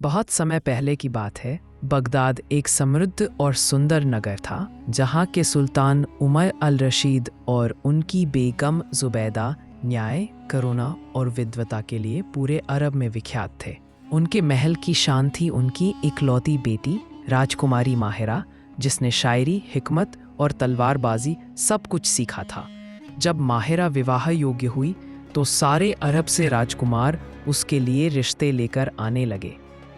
बहुत समय पहले की बात है। बगदाद एक समृद्ध और सुंदर नगर था, जहाँ के सुल्तान उमर अल रशीद और उनकी बेगम जुबैदा न्याय, करुणा और विद्वता के लिए पूरे अरब में विख्यात थे। उनके महल की शान थी उनकी इकलौती बेटी राजकुमारी माहिरा, जिसने शायरी, हिकमत और तलवारबाजी सब कुछ सीखा था। जब माहिरा विवाह योग्य हुई तो सारे अरब से राजकुमार उसके लिए रिश्ते लेकर आने लगे,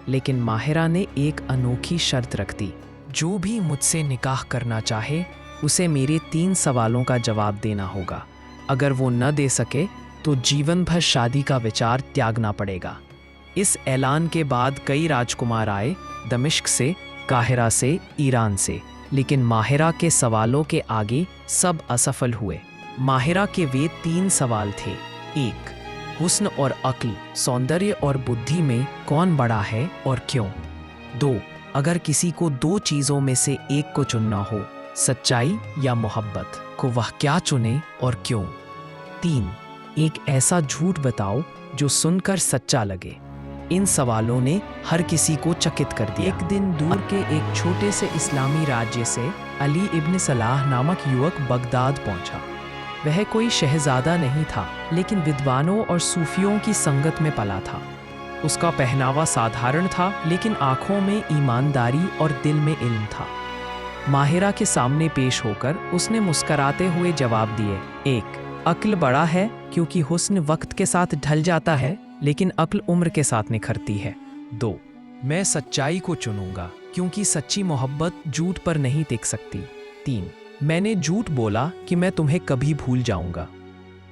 लेकिन माहिरा ने एक अनोखी शर्त रख दी। जो भी मुझसे निकाह करना चाहे उसे मेरे 3 सवालों का जवाब देना होगा। अगर वो न दे सके तो जीवन भर शादी का विचार त्यागना पड़ेगा। इस ऐलान के बाद कई राजकुमार आए, दमिश्क से, काहिरा से, ईरान से, लेकिन माहिरा के सवालों के आगे सब असफल हुए। माहिरा के वे 3 सवाल थे। 1. हुस्न और अक्ल, सौंदर्य और बुद्धि में कौन बड़ा है और क्यों? 2. अगर किसी को 2 चीज़ों में से एक को चुनना हो, सच्चाई या मोहब्बत, को वह क्या चुने और क्यों? 3. एक ऐसा झूठ बताओ जो सुनकर सच्चा लगे। इन सवालों ने हर किसी को चकित कर दिया। एक दिन दूर के एक छोटे से इस्लामी राज्य से अली इब्न सलाह नामक युवक बगदाद पहुंचा। वह कोई शहजादा नहीं था, लेकिन विद्वानों और सूफियों की संगत में पला था। उसका पहनावा साधारण था, लेकिन आंखों में ईमानदारी और दिल में इल्म था। माहिरा के सामने पेश होकर उसने मुस्कराते हुए जवाब दिए। 1. अक्ल बड़ा है क्योंकि हुस्न वक्त के साथ ढल जाता है, लेकिन अक्ल उम्र के साथ निखरती है। 2. मैं सच्चाई को चुनूंगा क्योंकि सच्ची मोहब्बत झूठ पर नहीं टिक सकती। 3. मैंने झूठ बोला कि मैं तुम्हें कभी भूल जाऊंगा,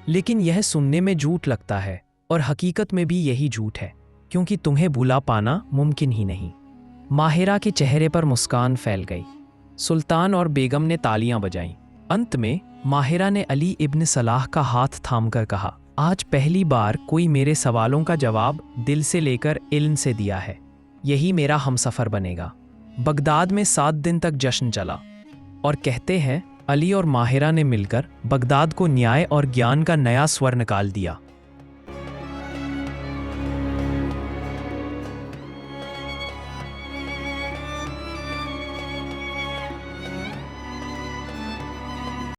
लेकिन यह सुनने में झूठ लगता है और हकीकत में भी यही झूठ है, क्योंकि तुम्हें भुला पाना मुमकिन ही नहीं। माहिरा के चेहरे पर मुस्कान फैल गई। सुल्तान और बेगम ने तालियां बजाईं। अंत में माहिरा ने अली इब्न सलाह का हाथ थामकर कहा, आज पहली बार कोई मेरे सवालों का जवाब दिल से लेकर इल्म से दिया है। यही मेरा हमसफर बनेगा। बगदाद में 7 दिन तक जश्न चला, और कहते हैं अली और माहिरा ने मिलकर बगदाद को न्याय और ज्ञान का नया स्वर निकाल दिया।